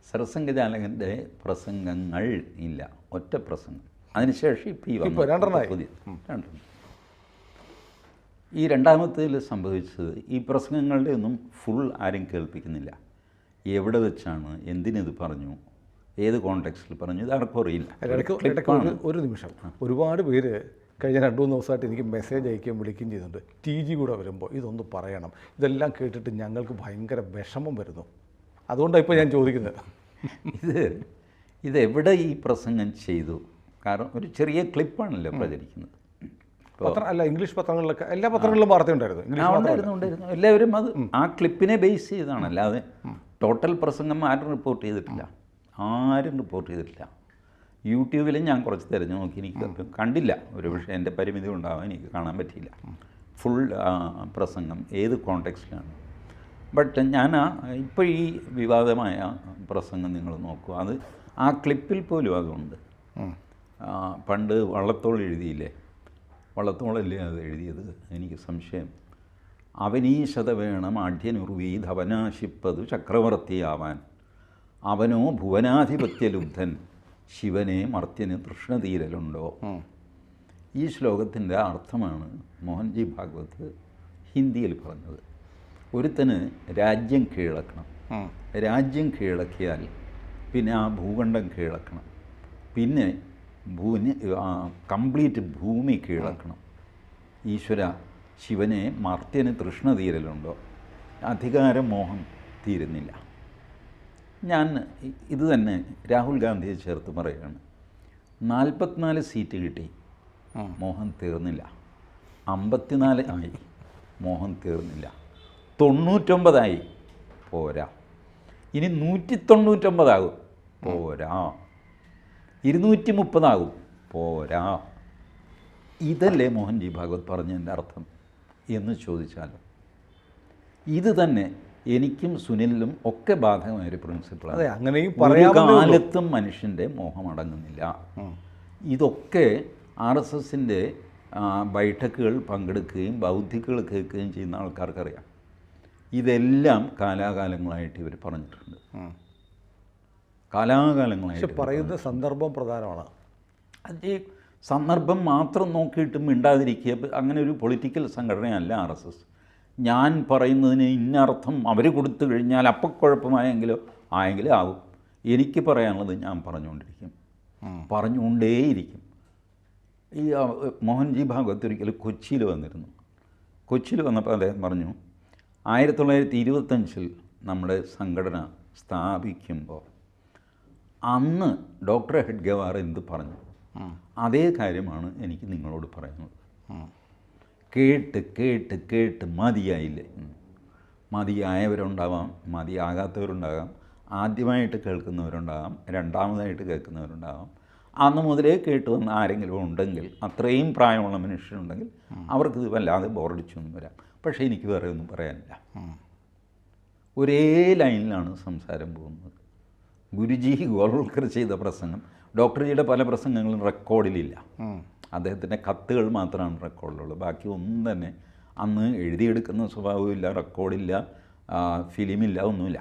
സർസംഘചാലകൻ്റെ പ്രസംഗങ്ങൾ ഇല്ല, ഒറ്റ പ്രസംഗം. അതിനുശേഷം ഇപ്പോൾ പുതിയ 2. ഈ രണ്ടാമത്തേതിൽ സംഭവിച്ചത് ഈ പ്രസംഗങ്ങളുടെ ഒന്നും ഫുൾ ആരും കേൾപ്പിക്കുന്നില്ല. എവിടെ വെച്ചാണ്, എന്തിനിത് പറഞ്ഞു, ഏത് കോണ്ടെക്സ്റ്റിൽ പറഞ്ഞു, ഇത് ആർക്കും അറിയില്ല. ഒരു നിമിഷം, ഒരുപാട് പേര് കഴിഞ്ഞ 2-3 ദിവസമായിട്ട് എനിക്ക് മെസ്സേജ് അയക്കുകയും വിളിക്കുകയും ചെയ്യുന്നുണ്ട്. TG കൂടെ വരുമ്പോൾ ഇതൊന്ന് പറയണം, ഇതെല്ലാം കേട്ടിട്ട് ഞങ്ങൾക്ക് ഭയങ്കര വിഷമം വരുന്നു. അതുകൊണ്ടാണ് ഇപ്പോൾ ഞാൻ ചോദിക്കുന്നത്. ഇതെവിടെ ഈ പ്രസംഗം ചെയ്തു? കാരണം ഒരു ചെറിയ ക്ലിപ്പാണല്ലോ പ്രചരിക്കുന്നത്. അല്ല, ഇംഗ്ലീഷ് പത്രങ്ങളിലൊക്കെ എല്ലാ പത്രങ്ങളിലും വാർത്തയുണ്ടായിരുന്നു. എല്ലാവരും അത് ആ ക്ലിപ്പിനെ ബേസ് ചെയ്താണ്, അല്ലാതെ ടോട്ടൽ പ്രസംഗം ആരും റിപ്പോർട്ട് ചെയ്തിട്ടില്ല. യൂട്യൂബിലും ഞാൻ കുറച്ച് തിരഞ്ഞു നോക്കി, എനിക്ക് കണ്ടില്ല. ഒരു പക്ഷേ എൻ്റെ പരിമിതി ഉണ്ടാവാൻ എനിക്ക് കാണാൻ പറ്റിയില്ല ഫുൾ പ്രസംഗം ഏത് കോണ്ടെക്സ്റ്റിലാണ്. ബട്ട് ഞാൻ ഇപ്പോൾ ഈ വിവാദമായ പ്രസംഗം നിങ്ങൾ നോക്കൂ, അത് ആ ക്ലിപ്പിൽ പോലും അതുണ്ട്. പണ്ട് വള്ളത്തോൾ എഴുതിയില്ലേ, വള്ളത്തോളല്ലേ അത് എഴുതിയത്? എനിക്ക് സംശയം. അവനീശത വേണം ആഢ്യനുർവീധവനാശിപ്പതു ചക്രവർത്തിയാവാൻ, അവനോ ഭുവനാധിപത്യലുബ്ധൻ, ശിവനെ മർത്യന് തൃഷ്ണതീരലുണ്ടോ. ഈ ശ്ലോകത്തിൻ്റെ അർത്ഥമാണ് മോഹൻജി ഭാഗവത് ഹിന്ദിയിൽ പറഞ്ഞത്. ഒരുത്തന് രാജ്യം കീഴടക്കണം, രാജ്യം കീഴടക്കിയാൽ പിന്നെ ആ ഭൂഖണ്ഡം കീഴടക്കണം, പിന്നെ കംപ്ലീറ്റ് ഭൂമി കീഴടക്കണം. ഈശ്വര ശിവനെ മർത്യന് തൃഷ്ണ തീരലുണ്ടോ, അധികാരമോഹം തീരുന്നില്ല. ഞാൻ ഇത് തന്നെ രാഹുൽ ഗാന്ധിയെ ചേർത്ത് പറയുകയാണ്. 44 സീറ്റ് കിട്ടി, മോഹം തീർന്നില്ല. 54 ആയി, മോഹം തീർന്നില്ല. 99 ആയി, പോരാ. ഇനി 199 ആകും, പോരാ. 230 ആകും, പോരാ. ഇതല്ലേ മോഹൻജി ഭാഗവത് പറഞ്ഞതിൻ്റെ അർത്ഥം എന്ന് ചോദിച്ചാലോ? ഇത് തന്നെ എനിക്കും സുനിലിനും ഒക്കെ ബാധകമായൊരു പ്രിൻസിപ്പിളാണ്. അതെ, അങ്ങനെയും ഒരു കാലത്തും മനുഷ്യൻ്റെ മോഹം അടങ്ങുന്നില്ല. ഇതൊക്കെ RSSൻ്റെ ബൈഠക്കുകൾ പങ്കെടുക്കുകയും ബൗദ്ധികൾ കേൾക്കുകയും ചെയ്യുന്ന ആൾക്കാർക്കറിയാം. ഇതെല്ലാം കാലാകാലങ്ങളായിട്ട് ഇവർ പറഞ്ഞിട്ടുണ്ട്. കാലാകാലങ്ങളായിട്ട് പറയുന്ന സന്ദർഭം പ്രധാനമാണ്. അത് ഈ സന്ദർഭം മാത്രം നോക്കിയിട്ട് മിണ്ടാതിരിക്കുക, അങ്ങനെ ഒരു പൊളിറ്റിക്കൽ സംഘടനയല്ല RSS. ഞാൻ പറയുന്നതിന് ഇന്നർത്ഥം അവർ കൊടുത്തു കഴിഞ്ഞാൽ അപ്പം കുഴപ്പമായെങ്കിലോ ആയെങ്കിലും ആവും. എനിക്ക് പറയാനുള്ളത് ഞാൻ പറഞ്ഞുകൊണ്ടേയിരിക്കും. ഈ മോഹൻജി ഭാഗവത് ഒരിക്കൽ കൊച്ചിയിൽ വന്നിരുന്നു. കൊച്ചിയിൽ വന്നപ്പോൾ അദ്ദേഹം പറഞ്ഞു, 1925 നമ്മുടെ സംഘടന സ്ഥാപിക്കുമ്പോൾ അന്ന് ഡോക്ടർ ഹെഡ്ഗവാർ എന്ത് പറഞ്ഞു അതേ കാര്യമാണ് എനിക്ക് നിങ്ങളോട് പറയുന്നത്. കേട്ട് കേട്ട് കേട്ട് മതിയായില്ലേ? മതിയായവരുണ്ടാവാം, മതിയാകാത്തവരുണ്ടാകാം, ആദ്യമായിട്ട് കേൾക്കുന്നവരുണ്ടാകാം, രണ്ടാമതായിട്ട് കേൾക്കുന്നവരുണ്ടാകാം. അന്ന് മുതലേ കേട്ട് വന്ന ആരെങ്കിലും ഉണ്ടെങ്കിൽ, അത്രയും പ്രായമുള്ള മനുഷ്യരുണ്ടെങ്കിൽ അവർക്കിത് വല്ലാതെ ബോറടിച്ചൊന്നും വരാം. പക്ഷേ എനിക്ക് വേറെ ഒന്നും പറയാനില്ല. ഒരേ ലൈനിലാണ് സംസാരം പോകുന്നത്. ഗുരുജി ഗോൾവൽക്കർ ചെയ്ത പ്രസംഗം, ഡോക്ടർജിയുടെ പല പ്രസംഗങ്ങളും റെക്കോർഡിലില്ല. അദ്ദേഹത്തിൻ്റെ കത്തുകൾ മാത്രമാണ് റെക്കോർഡിലുള്ളത്. ബാക്കി ഒന്നും തന്നെ അന്ന് എഴുതിയെടുക്കുന്ന സ്വഭാവമില്ല, റെക്കോർഡില്ല, ഫിലിമില്ല, ഒന്നുമില്ല.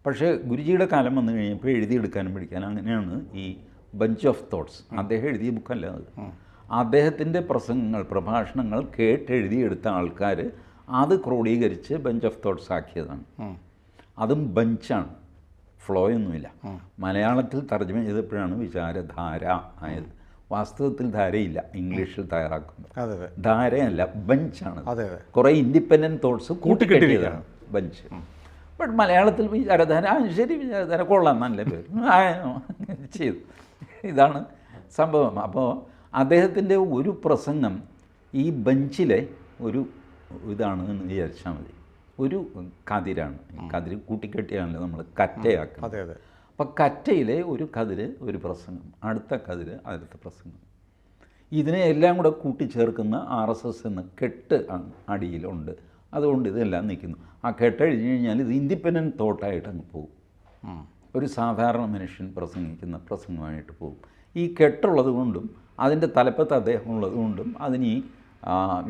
പക്ഷേ ഗുരുജിയുടെ കാലം വന്നു കഴിഞ്ഞപ്പോൾ എഴുതിയെടുക്കാനും പഠിക്കാനും അങ്ങനെയാണ് ഈ ബഞ്ച് ഓഫ് തോട്ട്സ്. അദ്ദേഹം എഴുതിയ ബുക്കല്ല അത്. അദ്ദേഹത്തിൻ്റെ പ്രസംഗങ്ങൾ, പ്രഭാഷണങ്ങൾ കേട്ടെഴുതിയെടുത്ത ആൾക്കാർ അത് ക്രോഡീകരിച്ച് ബഞ്ച് ഓഫ് തോട്ട്സ് ആക്കിയതാണ്. അതും ബഞ്ചാണ്, ഫ്ലോയൊന്നുമില്ല. മലയാളത്തിൽ തർജ്ജമ ചെയ്തപ്പോഴാണ് വിചാരധാര ആയത്. വാസ്തവത്തിൽ ധാരയില്ല, ഇംഗ്ലീഷിൽ തയ്യാറാക്കുന്നത്. ധാരയല്ല, ബഞ്ചാണ്. കുറേ ഇൻഡിപെൻഡൻറ്റ് തോട്ട്സ് കൂട്ടിക്കെട്ടിയതാണ് ബഞ്ച്. ബട്ട് മലയാളത്തിൽ വിചാരധാര, ശരി വിചാരധാര കൊള്ളാം, നല്ല പേര് ചെയ്തു. ഇതാണ് സംഭവം. അപ്പോൾ അദ്ദേഹത്തിൻ്റെ ഒരു പ്രസംഗം ഈ ബഞ്ചിലെ ഒരു ഇതാണ് എന്ന് വിചാരിച്ചാൽ മതി. ഒരു കതിരാണ്. കതിര് കൂട്ടിക്കെട്ടിയാണല്ലോ നമ്മൾ കറ്റയാക്കുന്നത്. അപ്പം കറ്റയിലെ ഒരു കതിര് ഒരു പ്രസംഗം, അടുത്ത കതിര് അടുത്ത പ്രസംഗം. ഇതിനെ എല്ലാം കൂടെ കൂട്ടിച്ചേർക്കുന്ന RSS എന്ന കെട്ട് അടിയിലുണ്ട്. അതുകൊണ്ട് ഇതെല്ലാം നിൽക്കുന്നു. ആ കെട്ട് കഴിഞ്ഞ് കഴിഞ്ഞാൽ ഇത് ഇൻഡിപെൻഡൻറ്റ് തോട്ടായിട്ട് അങ്ങ് പോകും. ഒരു സാധാരണ മനുഷ്യൻ പ്രസംഗിക്കുന്ന പ്രസംഗമായിട്ട് പോകും. ഈ കെട്ടുള്ളത് കൊണ്ടും അതിൻ്റെ തലപ്പത്ത് അദ്ദേഹം ഉള്ളത് കൊണ്ടും അതിന് ഈ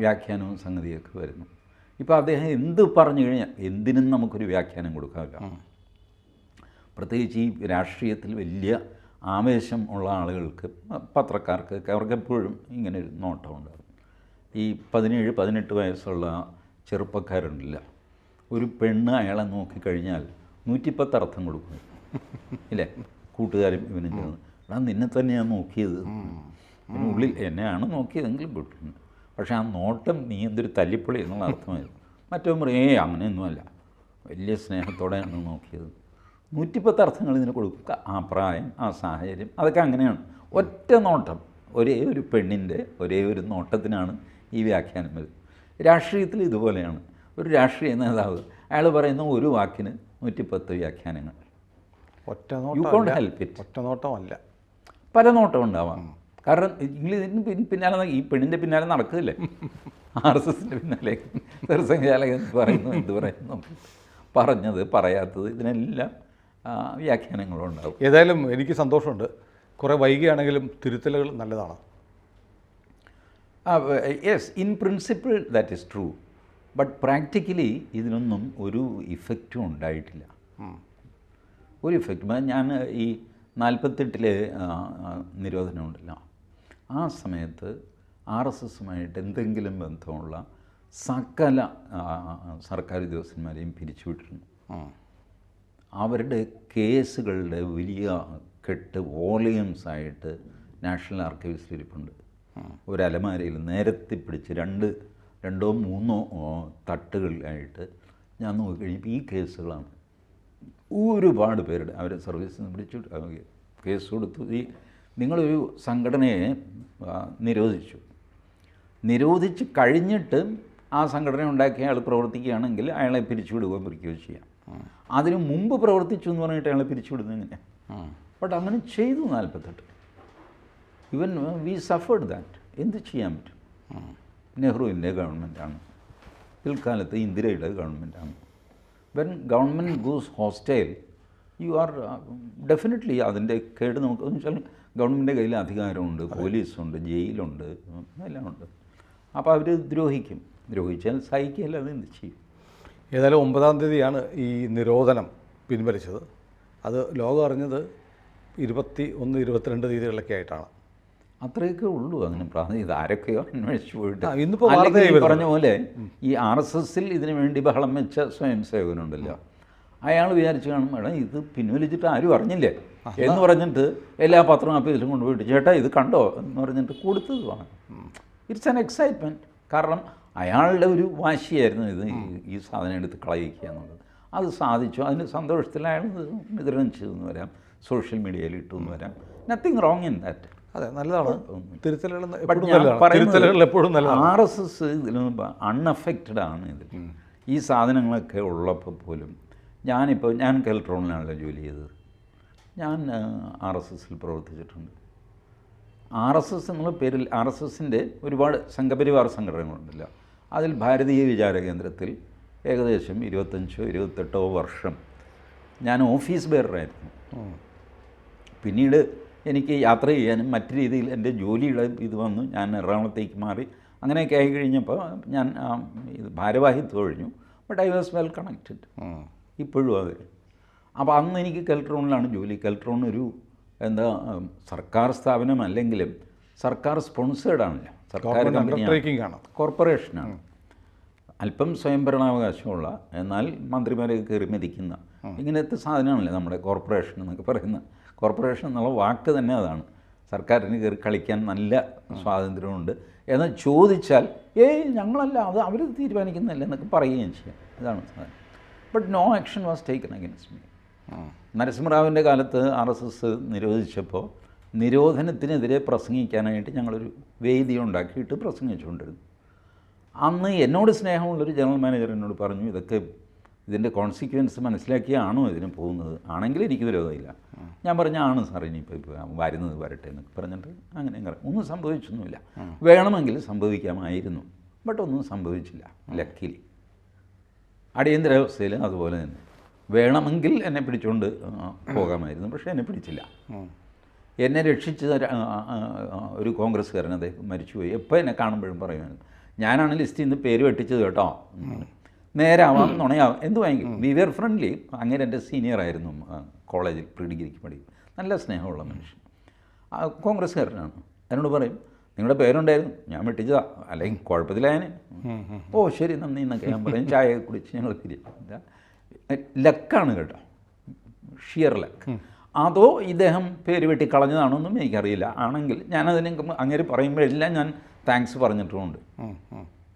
വ്യാഖ്യാനവും സംഗതിയൊക്കെ വരുന്നു. ഇപ്പോൾ അദ്ദേഹം എന്ത് പറഞ്ഞു കഴിഞ്ഞാൽ എന്തിനും നമുക്കൊരു വ്യാഖ്യാനം കൊടുക്കാമല്ലോ. പ്രത്യേകിച്ച് ഈ രാഷ്ട്രീയത്തിൽ വലിയ ആവേശം ഉള്ള ആളുകൾക്ക്, പത്രക്കാർക്കൊക്കെ അവർക്കെപ്പോഴും ഇങ്ങനെ ഒരു നോട്ടം ഉണ്ടാകും. ഈ 17-18 വയസ്സുള്ള ചെറുപ്പക്കാരുണ്ടല്ല, ഒരു പെണ്ണ് അയാളെ നോക്കിക്കഴിഞ്ഞാൽ 110 അർത്ഥം കൊടുക്കും ഇല്ലേ? കൂട്ടുകാരും ഇവനും ചേർന്ന്, എടാ നിന്നെ തന്നെയാണ് നോക്കിയത്, ഉള്ളിൽ എന്നെയാണ് നോക്കിയതെങ്കിലും വിട്ടിട്ടുണ്ട്. പക്ഷേ ആ നോട്ടം നീ എന്തൊരു തല്ലിപ്പൊളി എന്നുള്ള അർത്ഥമായിരുന്നു. മറ്റവൻ പറയും അങ്ങനെയൊന്നുമല്ല, വലിയ സ്നേഹത്തോടെയാണ് നോക്കിയത്. 110 അർത്ഥങ്ങൾ ഇതിന് കൊടുക്കുക. ആ പ്രായം, ആ സാഹചര്യം, അതൊക്കെ അങ്ങനെയാണ്. ഒറ്റ നോട്ടം, ഒരേ ഒരു പെണ്ണിൻ്റെ ഒരേ ഒരു നോട്ടത്തിനാണ് ഈ വ്യാഖ്യാനം വരുന്നത്. രാഷ്ട്രീയത്തിൽ ഇതുപോലെയാണ്. ഒരു രാഷ്ട്രീയ നേതാവ് അയാൾ പറയുന്ന ഒരു വാക്കിന് 110 വ്യാഖ്യാനങ്ങൾ. ഒറ്റ നോട്ടമല്ല, പല നോട്ടം ഉണ്ടാവാം. കാരണം ഇതിന് പിന്നാലെ ഈ പെണ്ണിൻ്റെ പിന്നാലെ നടക്കില്ലേ, RSSൻ്റെ പിന്നാലെ ദർശനശാലകൻ പറയുന്നു, എന്ത് പറയുന്നു, പറഞ്ഞത് പറയാത്തത്, ഇതിനെല്ലാം വ്യാഖ്യാനങ്ങളുണ്ടാവും. ഏതായാലും എനിക്ക് സന്തോഷമുണ്ട്. കുറേ വൈകിയാണെങ്കിലും തിരുത്തലുകൾ നല്ലതാണ്. Yes, in principle that is true. But practically ഇതിനൊന്നും ഒരു ഇഫക്റ്റും ഉണ്ടായിട്ടില്ല. ഒരു ഇഫക്റ്റ്. ഞാൻ ഈ 48-ലെ നിരോധനമുണ്ടല്ലോ, ആ സമയത്ത് RSSുമായിട്ട് എന്തെങ്കിലും ബന്ധമുള്ള സകല സർക്കാർ ഉദ്യോഗസ്ഥന്മാരെയും പിരിച്ചുവിട്ടിരുന്നു. അവരുടെ കേസുകളുടെ വലിയ കെട്ട് വോളിയംസായിട്ട് നാഷണൽ ആർക്കൈവ്സിൽ ഇരിപ്പുണ്ട്. ഒരു അലമാരയിൽ നിരത്തി പിടിച്ച് രണ്ടോ മൂന്നോ തട്ടുകളിലായിട്ട് ഞാൻ നോക്കിക്കഴിഞ്ഞപ്പോൾ ഈ കേസുകളാണ്. ഒരുപാട് പേരുടെ അവരെ സർവീസിൽ നിന്ന് പിടിച്ചു കേസ് കൊടുത്തു. നിങ്ങളൊരു സംഘടനയെ നിരോധിച്ച് കഴിഞ്ഞിട്ട് ആ സംഘടന ഉണ്ടാക്കിയ അയാൾ പ്രവർത്തിക്കുകയാണെങ്കിൽ അയാളെ പിരിച്ചുവിടുകയോ പിടിക്കുകയോ ചെയ്യാം. അതിന് മുമ്പ് പ്രവർത്തിച്ചു എന്ന് പറഞ്ഞിട്ട് അയാളെ പിരിച്ചുവിടുന്നത് എങ്ങനെ? ബട്ട് അങ്ങനെ ചെയ്തു 48. ഇവൻ വി സഫേർഡ് ദാറ്റ്. എന്ത് ചെയ്യാൻ പറ്റും? നെഹ്റുവിൻ്റെ ഗവൺമെൻറ്റാണ്, പിൽക്കാലത്ത് ഇന്ദിരയുടെ ഗവൺമെൻറ്റാണ്. When government goes hostile you are definitely അതിൻ്റെ കേട് നമുക്ക് വെച്ചാൽ ഗവൺമെൻറ്റിൻ്റെ കയ്യിൽ അധികാരമുണ്ട്, പോലീസുണ്ട്, ജയിലുണ്ട്, എല്ലാം ഉണ്ട്. അപ്പോൾ അവർ ദ്രോഹിച്ചാൽ സഹിക്കുകയല്ല, അത് എന്ത് ചെയ്യും? ഏതായാലും 9-ാം തീയതിയാണ് ഈ നിരോധനം പിൻവലിച്ചത്. അത് ലോകം അറിഞ്ഞത് 21, 22 തീയതികളിലൊക്കെ ആയിട്ടാണ്. അത്രയൊക്കെ ഉള്ളൂ. അങ്ങനെ ഇത് ആരൊക്കെയോ അന്വേഷിച്ച് പോയിട്ട് ഇന്നിപ്പോൾ പറഞ്ഞ പോലെ ഈ RSSൽ ഇതിനു വേണ്ടി ബഹളം വെച്ച സ്വയം സേവകനുണ്ടല്ലോ, അയാൾ വിചാരിച്ചു കാണും മേഡം ഇത് പിൻവലിച്ചിട്ട് ആരും അറിഞ്ഞില്ലേ എന്ന് പറഞ്ഞിട്ട് എല്ലാ പത്രം ആഫീസിലും കൊണ്ടുപോയിട്ട് ചേട്ടാ ഇത് കണ്ടോ എന്ന് പറഞ്ഞിട്ട് കൊടുത്തതുമാണ്. It's an excitement. കാരണം അയാളുടെ ഒരു വാശിയായിരുന്നു ഈ സാധനം എടുത്ത് കളയിക്കുക എന്നുള്ളത്. അത് സാധിച്ചു. അതിൻ്റെ സന്തോഷത്തിൽ അയാൾ വിതരണം ചെയ്തെന്ന് വരാം, സോഷ്യൽ മീഡിയയിൽ ഇട്ടു എന്ന് വരാം. Nothing wrong in that. അതെ, നല്ലതാണ്. RSS ഇതിൽ അൺഅഫക്റ്റഡ് ആണ്. ഇതിൽ ഈ സാധനങ്ങളൊക്കെ ഉള്ളപ്പോൾ പോലും ഞാൻ കെൽട്രോണിലാണല്ലോ ജോലി ചെയ്തത്. ഞാൻ RSSൽ പ്രവർത്തിച്ചിട്ടുണ്ട്. RSS എന്നുള്ള പേരിൽ RSSൻ്റെ ഒരുപാട് സംഘപരിവാർ സംഘടനകളുണ്ടല്ലോ. അതിൽ ഭാരതീയ വിചാര കേന്ദ്രത്തിൽ ഏകദേശം 25-28 വർഷം ഞാൻ ഓഫീസ് ബെയറായിരുന്നു. പിന്നീട് എനിക്ക് യാത്ര ചെയ്യാനും മറ്റു രീതിയിൽ എൻ്റെ ജോലിയുടെ ഇത് വന്നു. ഞാൻ എറണാകുളത്തേക്ക് മാറി. അങ്ങനെയൊക്കെ ആയി കഴിഞ്ഞപ്പോൾ ഞാൻ ഇത് ഭാരവാഹിത്വം ഒഴിഞ്ഞു. But I was well connected ഇപ്പോഴും അതെ. അപ്പോൾ അന്ന് എനിക്ക് കെൽട്രോണിലാണ് ജോലി. കെൽട്രോൺ ഒരു സർക്കാർ സ്ഥാപനമല്ലെങ്കിലും സർക്കാർ സ്പോൺസേർഡാണല്ലോ, സർക്കാർ കമ്പനിയാണ്, കോർപ്പറേഷനാണ്. അല്പം സ്വയംഭരണാവകാശമുള്ള എന്നാൽ മന്ത്രിമാരെ കയറി മതിക്കുന്ന ഇങ്ങനത്തെ സാധനമാണല്ലേ നമ്മുടെ കോർപ്പറേഷൻ എന്നൊക്കെ പറയുന്ന. കോർപ്പറേഷൻ എന്നുള്ള വാക്ക് തന്നെ അതാണ്. സർക്കാരിന് കയറി കളിക്കാൻ നല്ല സ്വാതന്ത്ര്യമുണ്ട് എന്ന് ചോദിച്ചാൽ ഞങ്ങളല്ല, അത് അവർ തീരുമാനിക്കുന്നില്ല എന്നൊക്കെ പറയുകയും ചെയ്യാം. ഇതാണ് സാധനം. But no action was taken against me. നരസിംഹറാവിൻ്റെ കാലത്ത് RSS നിരോധിച്ചപ്പോൾ നിരോധനത്തിനെതിരെ പ്രസംഗിക്കാനായിട്ട് ഞങ്ങളൊരു വേദി ഉണ്ടാക്കിയിട്ട് പ്രസംഗിച്ചുകൊണ്ടിരുന്നു. അന്ന് എന്നോട് സ്നേഹമുള്ളൊരു ജനറൽ മാനേജർ എന്നോട് പറഞ്ഞു, ഇതിൻ്റെ കോൺസിക്വൻസ് മനസ്സിലാക്കിയാണോ ഇതിന് പോകുന്നത്? ആണെങ്കിൽ എനിക്ക് വിരോധമില്ല. ഞാൻ പറഞ്ഞു ആണ് സാർ, ഇനിയിപ്പോൾ വരുന്നത് വരട്ടെ എന്നൊക്കെ പറഞ്ഞിട്ട് അങ്ങനെ ഒന്നും സംഭവിച്ചൊന്നുമില്ല. വേണമെങ്കിൽ സംഭവിക്കാമായിരുന്നു, ബട്ട് ഒന്നും സംഭവിച്ചില്ല. ലക്കിലി അടിയന്തരാവസ്ഥയിൽ അതുപോലെ തന്നെ വേണമെങ്കിൽ എന്നെ പിടിച്ചുകൊണ്ട് പോകാമായിരുന്നു, പക്ഷേ എന്നെ പിടിച്ചില്ല. എന്നെ രക്ഷിച്ച ഒരു കോൺഗ്രസ്സുകാരൻ, അദ്ദേഹം മരിച്ചുപോയി. എപ്പോൾ എന്നെ കാണുമ്പോഴും പറയുമായിരുന്നു, ഞാനാണ് ലിസ്റ്റിൽ നിന്ന് പേര് വെട്ടിച്ചത് കേട്ടോ, നേരാവാം നുണയാവാം എന്ത് വാങ്ങിക്കും. We were friendly. അങ്ങനെ എൻ്റെ സീനിയറായിരുന്നു കോളേജിൽ പ്രീ ഡിഗ്രിക്ക് പഠിക്കും. നല്ല സ്നേഹമുള്ള മനുഷ്യൻ, കോൺഗ്രസ്സുകാരനാണ്. എന്നോട് പറയും നിങ്ങളുടെ പേരുണ്ടായിരുന്നു, ഞാൻ വെട്ടിച്ചതാ, അല്ലെങ്കിൽ കുഴപ്പത്തിലായനെ. ഓ ശരി നന്ദി എന്നൊക്കെ ഞാൻ പറയും. ചായ കുടിച്ച് ഞങ്ങൾ തിരിച്ചു. ലക്കാണ് കേട്ടോ, ഷിയർ ലക്ക്. അതോ ഇദ്ദേഹം പേര് വെട്ടി കളഞ്ഞതാണോന്നും എനിക്കറിയില്ല. ആണെങ്കിൽ ഞാനതിന് അങ്ങനെ പറയുമ്പോഴെല്ലാം ഞാൻ താങ്ക്സ് പറഞ്ഞിട്ടുമുണ്ട്.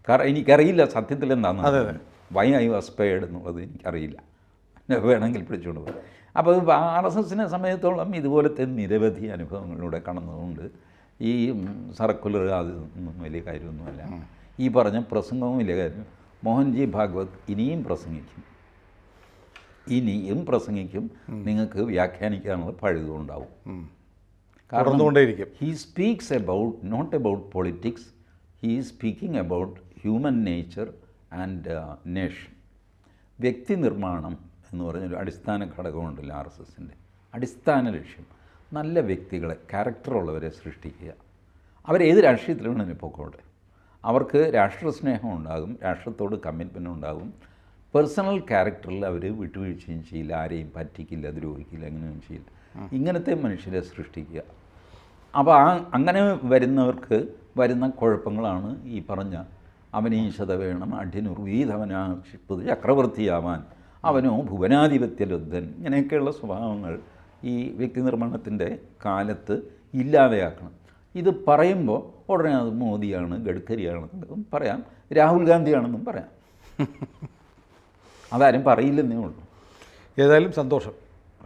കാരണം എനിക്കറിയില്ല സത്യത്തിൽ എന്താണെന്ന്, വൈ ഐ വാസ് പെയ്ഡ് എന്നുള്ളത് എനിക്കറിയില്ല. വേണമെങ്കിൽ പിടിച്ചുകൊണ്ട് പോകും. അപ്പോൾ RSSനെ സമയത്തോളം ഇതുപോലത്തെ നിരവധി അനുഭവങ്ങളിലൂടെ കടന്നതുകൊണ്ട് ഈ സർക്കുലർ അതൊന്നും വലിയ കാര്യമൊന്നുമല്ല. ഈ പറഞ്ഞ പ്രസംഗവും വലിയ കാര്യം. മോഹൻജി ഭാഗവത് ഇനിയും പ്രസംഗിക്കും. നിങ്ങൾക്ക് വ്യാഖ്യാനിക്കാനുള്ള പഴുതുണ്ടാവും. കാരണം he speaks about not about politics, he is speaking about human nature and nation. വ്യക്തി നിർമ്മാണം എന്ന് പറഞ്ഞൊരു അടിസ്ഥാന ഘടകമുണ്ടല്ലോ RSSൻ്റെ. അടിസ്ഥാന ലക്ഷ്യം നല്ല വ്യക്തികളെ, ക്യാരക്ടറുള്ളവരെ സൃഷ്ടിക്കുക. അവരേത് രാഷ്ട്രീയത്തിൽ വേണമെങ്കിലും പൊക്കോട്ടെ. അവർക്ക് രാഷ്ട്രസ്നേഹം ഉണ്ടാകും, രാഷ്ട്രത്തോട് കമ്മിറ്റ്മെൻ്റ് ഉണ്ടാകും. പേഴ്സണൽ ക്യാരക്ടറിൽ അവർ വിട്ടുവീഴ്ചയും ചെയ്യില്ല, ആരെയും പറ്റിക്കില്ല, ദ്രോഹിക്കില്ല, അങ്ങനെയൊന്നും ചെയ്യില്ല. ഇങ്ങനത്തെ മനുഷ്യരെ സൃഷ്ടിക്കുക. അപ്പോൾ അങ്ങനെ വരുന്നവർക്ക് വരുന്ന കുഴപ്പങ്ങളാണ് ഈ പറഞ്ഞ അവനീശത വേണം, അഢ്യനുർവീതവനാക്ഷിപ്പത് ചക്രവർത്തിയാവാൻ, അവനോ ഭുവനാധിപത്യലുദ്ധൻ, ഇങ്ങനെയൊക്കെയുള്ള സ്വഭാവങ്ങൾ ഈ വ്യക്തി നിർമ്മാണത്തിൻ്റെ കാലത്ത് ഇല്ലാതെയാക്കണം. ഇത് പറയുമ്പോൾ ഉടനെ അത് മോദിയാണ്, ഗഡ്കരിയാണെന്നും പറയാം, രാഹുൽ ഗാന്ധിയാണെന്നും പറയാം. അതാരും പറയില്ലെന്നേ ഉള്ളൂ. ഏതായാലും സന്തോഷം.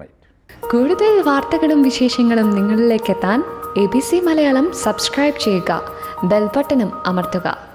റൈറ്റ്. കൂടുതൽ വാർത്തകളും വിശേഷങ്ങളും നിങ്ങളിലേക്ക് എത്താൻ ABC മലയാളം സബ്സ്ക്രൈബ് ചെയ്യുക, ബെൽ ബട്ടണും അമർത്തുക.